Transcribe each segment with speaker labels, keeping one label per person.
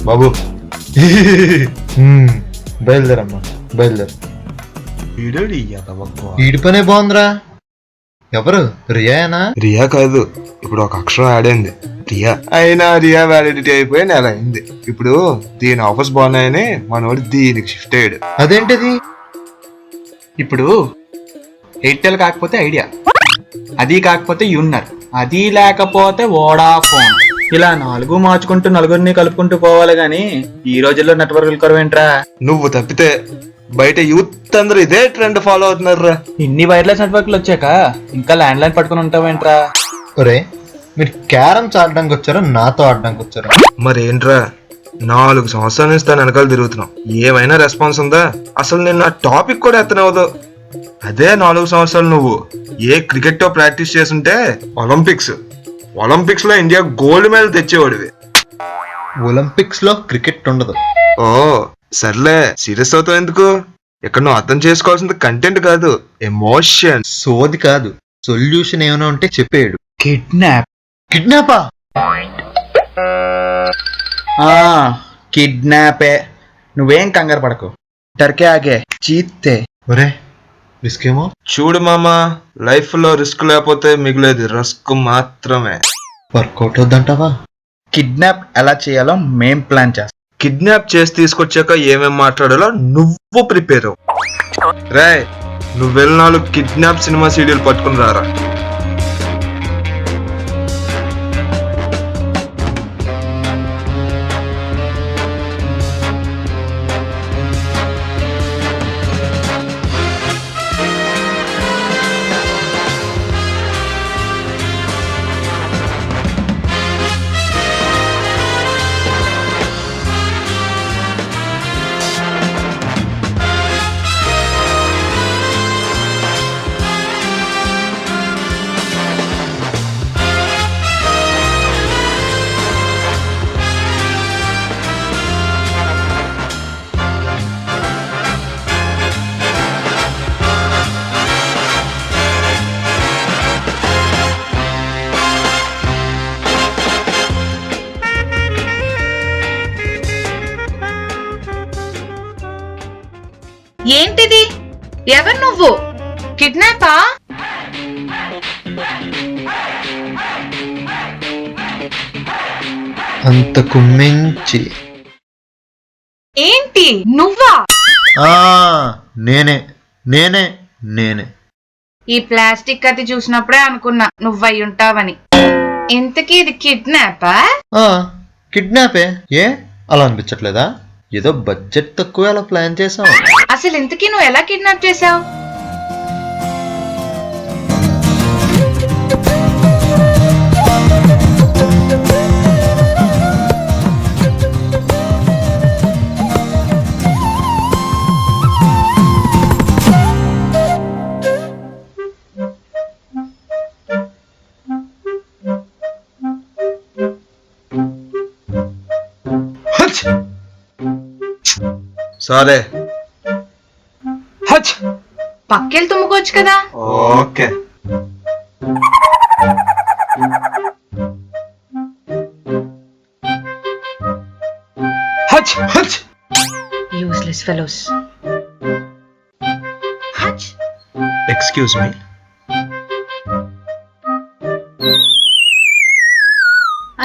Speaker 1: బాబు బయలుదేరమ్మా బయలుదేరు. ఈడి పనే బాగుందిరా. ఎవరు? రియానా?
Speaker 2: రియా కాదు, ఇప్పుడు ఒక అక్షరం యాడ్ అయింది, రియా. అయినా రియా వ్యాలిడిటీ అయిపోయి నెల అయింది. ఇప్పుడు దీని ఆఫర్స్ బాగున్నాయని మనోడు దీనికి షిఫ్ట్ అయ్యాడు.
Speaker 1: అదేంటిది?
Speaker 3: ఇప్పుడు ఎయిర్టెల్ కాకపోతే ఐడియా, అది కాకపోతే యూన్నర్, అది లేకపోతే వోడాఫోన్, ఇలా 4 మార్చుకుంటూ నలుగురిని కలుపుకుంటూ పోవాలి గాని ఈ రోజుల్లో నెట్వర్క్ కరువేంట్రా.
Speaker 2: నువ్వు తప్పితే బయట యూత్ అందరూ ఇదే ట్రెండ్ ఫాలో అవుతున్నారా.
Speaker 3: ఇన్ని వైర్లెస్ నెట్వర్క్లు వచ్చాక ఇంకా ల్యాండ్ లైన్ పట్టుకుని ఉంటావేంట్రా?
Speaker 1: ఒరే, మీరు క్యారమ్స్ ఆడడానికి వచ్చారా నాతో ఆడడానికి వచ్చారా?
Speaker 2: మరేంట్రా 4 సంవత్సరాల నుంచి తన వెనకాల తిరుగుతున్నావు, ఏమైనా రెస్పాన్స్ ఉందా? అసలు నేను ఆ టాపిక్ కూడా ఎత్తనవదు. అదే 4 సంవత్సరాలు నువ్వు ఏ క్రికెట్ తో ప్రాక్టీస్ చేస్తుంటే ఒలింపిక్స్ లో ఇండియా గోల్డ్ మెడల్ తెచ్చేవాడివి.
Speaker 1: ఒలింపిక్స్ లో క్రికెట్ ఉండదు.
Speaker 2: ఓ సర్లే, సీరియస్ అవుతావు ఎందుకు? ఇక్కడ నువ్వు అర్థం చేసుకోవాల్సింది కంటెంట్ కాదు, ఎమోషన్.
Speaker 1: సోది కాదు, సొల్యూషన్ ఏమైనా ఉంటే చెప్పేయడు.
Speaker 3: కిడ్నాపా? కిడ్నాపే. నువ్వేం కంగారు పడకు, టర్కే ఆగే చీతే.
Speaker 1: ఒరే, రిస్క్ ఏమో.
Speaker 2: చూడు మామా, లైఫ్ లో రిస్క్ లేకపోతే మిగిలేది రస్క్ మాత్రమే.
Speaker 1: వర్కౌట్ అవుద్దంటావా?
Speaker 3: కిడ్నాప్ ఎలా చేయాలో మేం ప్లాన్ చేస్తాం.
Speaker 2: కిడ్నాప్ చేసి తీసుకొచ్చాక ఏమేం మాట్లాడాలో నువ్వు ప్రిపేర్ అవ్వు. రాయ్, నువ్వు వెళ్ళినాలు కిడ్నాప్ సినిమా సీడీలు పట్టుకుని రారా.
Speaker 4: ఏంటిది? ఎవరు నువ్వు? కిడ్నాపా?
Speaker 1: అంతకు మించి.
Speaker 4: ఏంటి నువ్వా?
Speaker 1: నేనే నేనే నేనే.
Speaker 4: ఈ ప్లాస్టిక్ కత్తి చూసినప్పుడే అనుకున్నా నువ్వై ఉంటావని. ఇంతకీ ఇది కిడ్నాపా?
Speaker 1: కిడ్నాపే. ఏ అలా అనిపించట్లేదా? ఏదో బడ్జెట్ తక్కువ అలా ప్లాన్ చేసాం.
Speaker 4: అసలు ఇంతకీ నువ్వు ఎలా కిడ్నాప్ చేసావు?
Speaker 2: సరే,
Speaker 4: పక్కెళ్ళి తుమ్ముకోవచ్చు కదా.
Speaker 2: Okay.
Speaker 4: Useless fellows.
Speaker 2: Excuse me.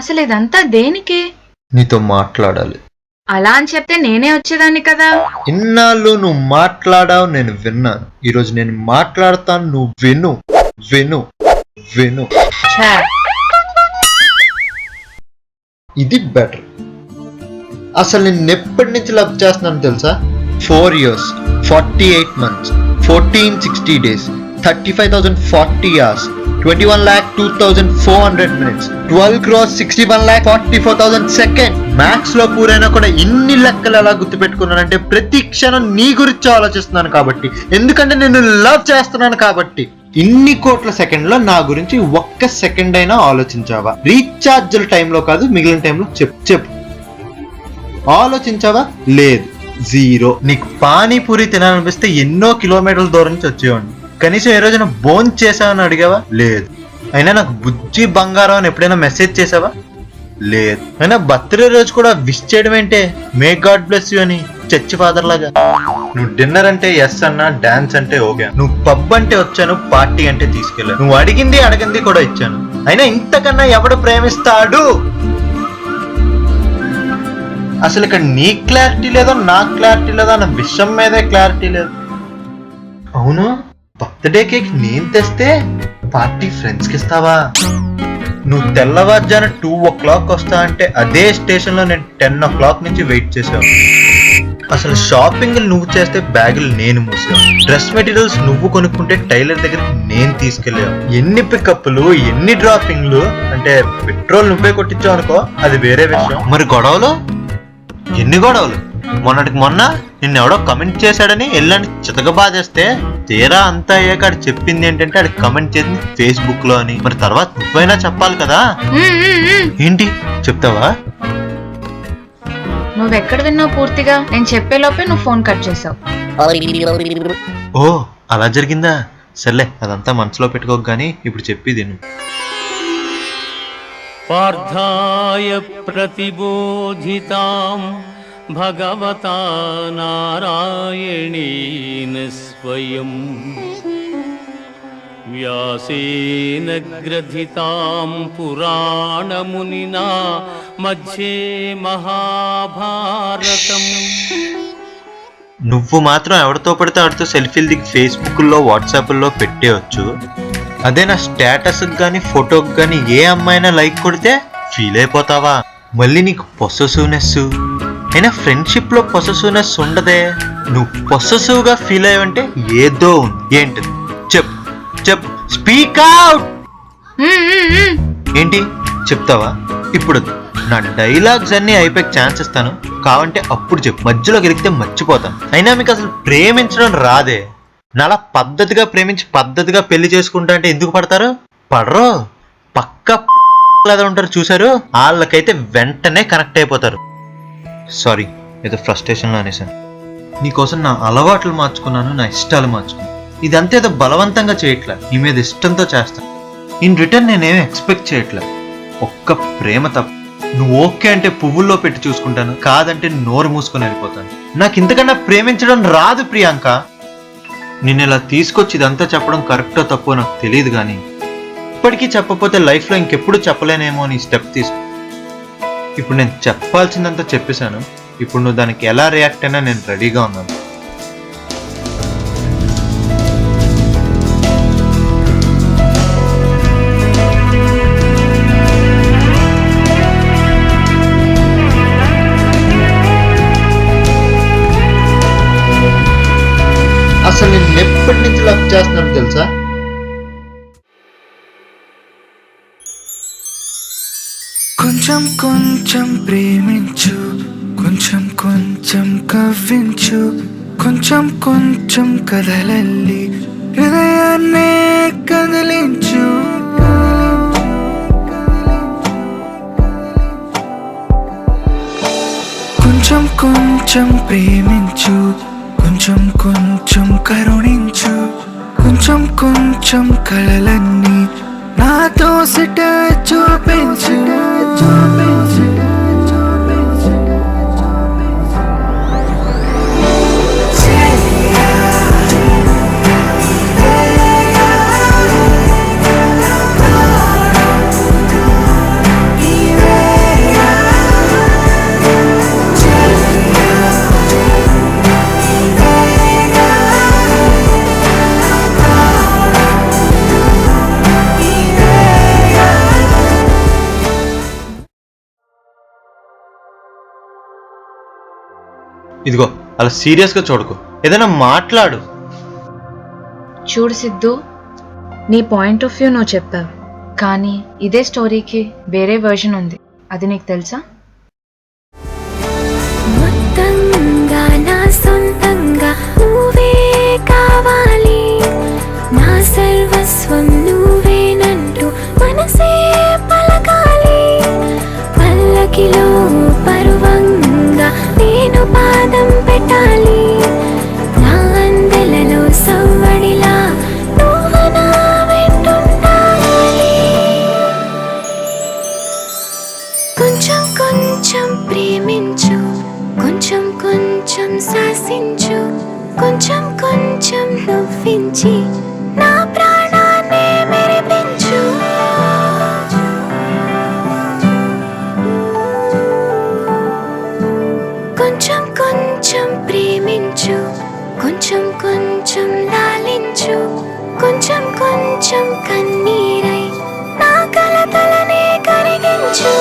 Speaker 4: అసలు ఇదంతా దేనికి?
Speaker 1: నీతో మాట్లాడాలి.
Speaker 4: అలా అని చెప్తే నేనే వచ్చేదాన్ని కదా.
Speaker 1: ఇన్నాళ్ళు నువ్వు మాట్లాడావు, నేను విన్నాను. ఈరోజు నేను మాట్లాడతాను, నువ్వు విను విను విను. ఇది బెటర్. అసలు నేను ఎప్పటి నుంచి లవ్ చేస్తున్నాను తెలుసా? 4 years, 48 months, 1460 days, 35,040 hours, 21,02,400 minutes, 12 crores 61,44,000 seconds. Maths లో పూరైనా కూడా ఇన్ని లెక్కలు ఎలా గుర్తుపెట్టుకున్నానంటే ప్రతి క్షణం నీ గురించి ఆలోచిస్తున్నాను కాబట్టి, ఎందుకంటే నేను లవ్ చేస్తున్నాను కాబట్టి. ఇన్ని కోట్ల సెకండ్లో నా గురించి ఒక్క సెకండ్ అయినా ఆలోచించావా? రీఛార్జ్ టైంలో కాదు, మిగిలిన టైంలో చెప్పు ఆలోచించావా? లేదు, జీరో. నీకు పానీపూరి తినాలనిపిస్తే ఎన్నో కిలోమీటర్ల దూరం నుంచి వచ్చేవాడిని. కనీసం ఏ రోజున బోన్ చేసావని అడిగావా? లేదు. అయినా నాకు బుజ్జి బంగారం అని ఎప్పుడైనా మెసేజ్ చేసావా? లేదు. అయినా బర్త్డే రోజు కూడా విష్ చేయడం ఏంటే, మే గాడ్ బ్లెస్ యూ అని చర్చి ఫాదర్ లాగా. నువ్వు డిన్నర్ అంటే ఎస్ అన్నా, డాన్స్ అంటే ఓకే. నువ్వు పబ్ అంటే వచ్చాను, పార్టీ అంటే తీసుకెళ్ళాను. నువ్వు అడిగింది కూడా ఇచ్చాను. అయినా ఇంతకన్నా ఎవడు ప్రేమిస్తాడు? అసలు ఇక్కడ నీ క్లారిటీ లేదో నాకు క్లారిటీ లేదో అన్న విషయం మీదే క్లారిటీ లేదు. అవును, బర్త్డే కేక్ నేను తెస్తే పార్టీ ఫ్రెండ్స్ కి ఇస్తావా? నువ్వు తెల్లవారుజాన 2 o'clock వస్తా అంటే అదే స్టేషన్ లో నేను 10 o'clock నుంచి వెయిట్ చేసావు. అసలు షాపింగ్ నువ్వు చేస్తే బ్యాగులు నేను మూసావు. డ్రెస్ మెటీరియల్స్ నువ్వు కొనుక్కుంటే టైలర్ దగ్గరికి నేను తీసుకెళ్ళావు. ఎన్ని పికప్లు, ఎన్ని డ్రాపింగ్లు, అంటే పెట్రోల్ నువ్వే కొట్టించావు అనుకో, అది వేరే విషయం. మరి గొడవలు, ఎన్ని గొడవలు? మొన్నటికి మొన్న నిన్నెవడో కమెంట్ చేశాడని వెళ్ళని చితక బాధేస్తే తీరా అంతా అయ్యాక ఆడు చెప్పింది ఏంటంటే ఆడు కమెంట్ చేసింది ఫేస్బుక్ లో అని. మరి తర్వాత నువ్వైనా చెప్పాలి కదా. ఏంటి చెప్తావా?
Speaker 4: నువ్వెక్కడ విన్నావు పూర్తిగా? నేను చెప్పేలోపే నువ్వు ఫోన్ కట్ చేసావు.
Speaker 1: ఓ, అలా జరిగిందా? సర్లే, అదంతా మనసులో పెట్టుకోక గానీ ఇప్పుడు చెప్పేది నువ్వు.
Speaker 5: పార్థాయ ప్రతిబోధితాం భగవతా నారాయణేన స్వయం వ్యాసేన గ్రథితాం పురాణమునినా మధ్యే మహాభారతం.
Speaker 1: నువ్వు మాత్రం ఎవరితో పడితే ఆడితో సెల్ఫీలు దిగి ఫేస్బుక్లో, వాట్సాప్లో పెట్టేయచ్చు. అదే నా స్టేటస్ గానీ, ఫోటోకి గానీ ఏ అమ్మాయినా లైక్ కొడితే ఫీల్ అయిపోతావా? మళ్ళీ నీకు పొసెసివ్నెస్. అయినా ఫ్రెండ్షిప్ లో పొసెసివ్నెస్ ఉండదే. నువ్వు పొసెసివ్ గా ఫీల్ అయ్యావంటే ఏదో ఉంది. ఏంటిది? చెప్పు, స్పీక్ అవుట్. ఏంటి చెప్తావా? ఇప్పుడు నా డైలాగ్స్ అన్ని అయిపోయి ఛాన్స్ ఇస్తాను, కావంటే అప్పుడు చెప్పు. మధ్యలో గెలిగితే మర్చిపోతాను. అయినా మీకు అసలు ప్రేమించడం రాదే. నాలా పద్ధతిగా ప్రేమించి పద్ధతిగా పెళ్లి చేసుకుంటా అంటే ఎందుకు పడతారు? పడరు. పక్క ఉంటారు చూసారు, వాళ్ళకైతే వెంటనే కనెక్ట్ అయిపోతారు. సారీ, ఏదో ఫ్రస్ట్రేషన్లో అనేసాను. నీకోసం నా అలవాట్లు మార్చుకున్నాను, నా ఇష్టాలు మార్చుకున్నాను. ఇదంతా ఏదో బలవంతంగా చేయట్లా, నీ మీద ఇష్టంతో చేస్తాను. ఇన్ రిటర్న్ నేనేమి ఎక్స్పెక్ట్ చేయట్లా, ఒక్క ప్రేమ తప్ప. నువ్వు ఓకే అంటే పువ్వుల్లో పెట్టి చూసుకుంటాను, కాదంటే నోరు మూసుకొని వెళ్ళిపోతాను. నాకు ఇంతకన్నా ప్రేమించడం రాదు ప్రియాంక. నిన్ను ఇలా తీసుకొచ్చి ఇదంతా చెప్పడం కరెక్టో తప్పో నాకు తెలియదు, కానీ ఇప్పటికీ చెప్పకపోతే లైఫ్లో ఇంకెప్పుడు చెప్పలేనేమో అని స్టెప్ తీసుకో. ఇప్పుడు నేను చెప్పాల్సిందంతా చెప్పేశాను. ఇప్పుడు నువ్వు దానికి ఎలా రియాక్ట్ అయినా నేను రెడీగా ఉన్నాను. అసలు నేను ఎప్పటి నుంచి లవ్ చేస్తున్నాను తెలుసా?
Speaker 6: కొంచెం కొంచెం ప్రేమించు, కొంచెం కొంచెం కవ్వించు, కొంచెం కొంచెం కదలల్లి హృదయాన్నే కదిలించు. కొంచెం కొంచెం ప్రేమించు, కొంచెం కొంచెం కరుణించు, కొంచెం కొంచెం కళలన్నీ నాతో సిట చూపించు.
Speaker 1: ఇదిగో అలా సీరియస్గా చూడకు, ఏదైనా మాట్లాడు.
Speaker 4: చూడు సిద్ధు, నీ పాయింట్ ఆఫ్ వ్యూ నువ్వు చెప్పావు, కానీ ఇదే స్టోరీకి వేరే వర్షన్ ఉంది. అది నీకు తెలుసా?
Speaker 7: మొత్తంగా నా సొంతంగా నువ్వే కావాలి, నా సర్వస్వం నువ్వేనంటూ మనసే పలకాలి. పల్లకిలో పరువంగా నేను పాదం పెట్టాలి, నా అందెలలో సవ్వడిలా నువ్వు నా వెంటుండాలి. కొంచెం కొంచెం ప్రేమించు, కొంచెం కొంచెం శాసించు, కొంచెం కొంచెం నవ్వించి నా ప్రాణాన్ని మెరిపించు. కొంచెం కొంచెం ప్రేమించు, కొంచెం కొంచెం లాలించు, కొంచెం కొంచెం కన్నీరై నా కలతలనే కరిగించు.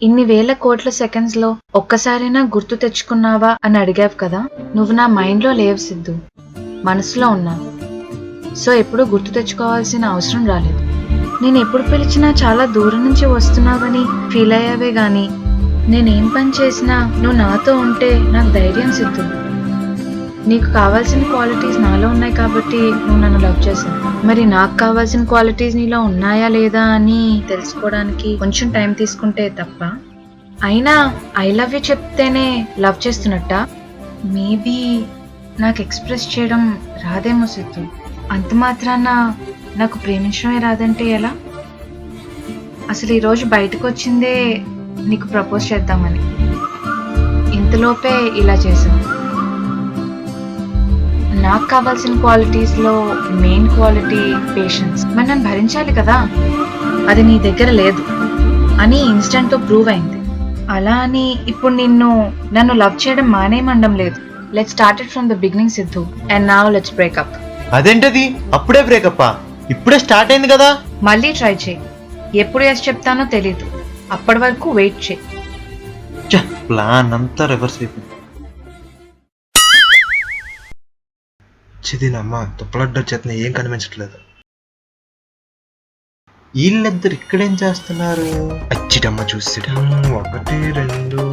Speaker 4: ఇన్ని వేల కోట్ల సెకండ్స్ లో ఒక్కసారైనా గుర్తు తెచ్చుకున్నావా అని అడిగావు కదా. నువ్వు నా మైండ్ లో లేవు సిద్ధు, మనసులో ఉన్నావు. సో ఎప్పుడు గుర్తు తెచ్చుకోవాల్సిన అవసరం రాలేదు. నేను ఎప్పుడు పిలిచినా చాలా దూరం నుంచి వస్తున్నావని ఫీల్ అయ్యావే గాని, నేనేం పని చేసినా నువ్వు నాతో ఉంటే నాకు ధైర్యం సిద్ధు. నీకు కావాల్సిన క్వాలిటీస్ నాలో ఉన్నాయి కాబట్టి నువ్వు నన్ను లవ్ చేశావు. మరి నాకు కావాల్సిన క్వాలిటీస్ నీలో ఉన్నాయా లేదా అని తెలుసుకోవడానికి కొంచెం టైం తీసుకుంటే తప్ప? అయినా ఐ లవ్ యూ చెప్తేనే లవ్ చేస్తున్నట్ట? మేబీ నాకు ఎక్స్ప్రెస్ చేయడం రాదేమో సిద్ధు. అంత మాత్రాన నాకు ప్రేమించడమే రాదంటే ఎలా? అసలు ఈరోజు బయటకు వచ్చిందే నీకు ప్రపోజ్ చేద్దామని, ఇంతలోపే ఇలా చేశాను. నాకు కావాల్సిన క్వాలిటీస్ లో మెయిన్ క్వాలిటీ పేషెన్స్. మరి నన్ను భరించాలి కదా, అది నీ దగ్గర లేదు అని ఇన్స్టెంట్ తో ప్రూవ్ అయింది. అలా అని ఇప్పుడు నన్ను లవ్ చేయడం మానేయమండం లేదు. Let's start it from the beginning Siddhu, and now let's breakup.
Speaker 1: అదేంటది అప్పుడే బ్రేకప్పా? ఇప్పుడే స్టార్ట్ అయింది కదా.
Speaker 4: మళ్ళీ ట్రై చేయి. ఎప్పుడు ఎస్ చెప్తానో తెలీదు, అప్పటి వరకు వెయిట్ చేయి.
Speaker 1: ప్లాన్ అంతా రివర్స్ అయిపోయింది.
Speaker 2: చిదినమ్మ తుప్పలడ్డ చేతన ఏం కనిపించట్లేదు.
Speaker 1: వీళ్ళిద్దరు ఇక్కడేం చేస్తున్నారు?
Speaker 2: అచ్చిటమ్మ చూసి 1 2 3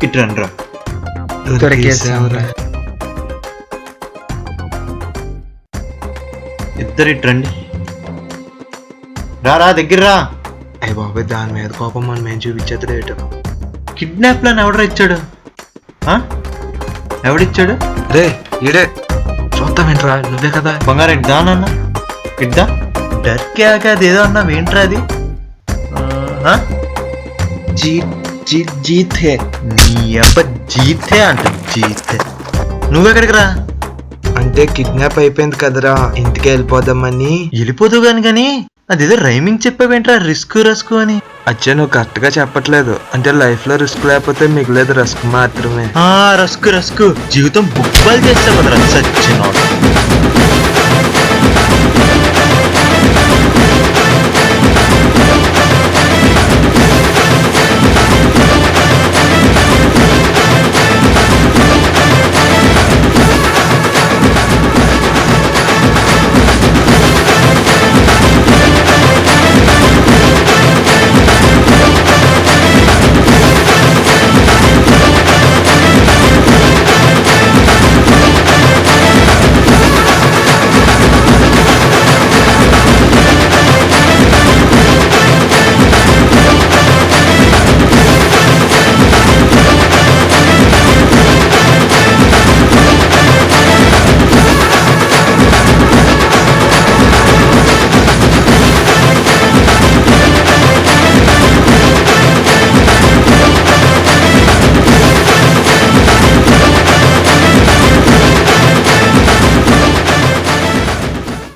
Speaker 1: ఇటు రండ్రా. ఇద్దరు ఇటు రండి. రా దగ్గర రా.
Speaker 2: అయ్య బాబాయ్, దాని మీద కోపం మనం మేము చూపించేది ఏటో.
Speaker 1: కిడ్నాప్ ప్లాన్ ఎవడరా ఇచ్చాడు? ఎవడిచ్చాడు?
Speaker 2: రే ఈడే చూద్దామేంట్రా, నువ్వే కదా.
Speaker 1: బంగారు ఇద్దా అన్న, ఇద్దా డర్కే అదేదో అన్నా ఏంట్రా అది? జీతే నీ అబ్బ జీతే అంట. జీతే నువ్వెక్కడికి రా?
Speaker 2: అంటే కిడ్నాప్ అయిపోయింది కదరా, ఇంటికి వెళ్ళిపోదామని.
Speaker 1: వెళ్ళిపోదు కానీ అదేదో రైమింగ్ చెప్పావేంట్రా, రిస్క్ రస్క్ అని.
Speaker 2: అచ్చా, నువ్వు కరెక్ట్ గా చెప్పట్లేదు. అంటే లైఫ్ లో రిస్క్ లేకపోతే మిగిలేదు రస్క్ మాత్రమే.
Speaker 1: రస్క్ జీవితం బుక్బాల్ చేస్తావు కదరా సచ్చినోడు.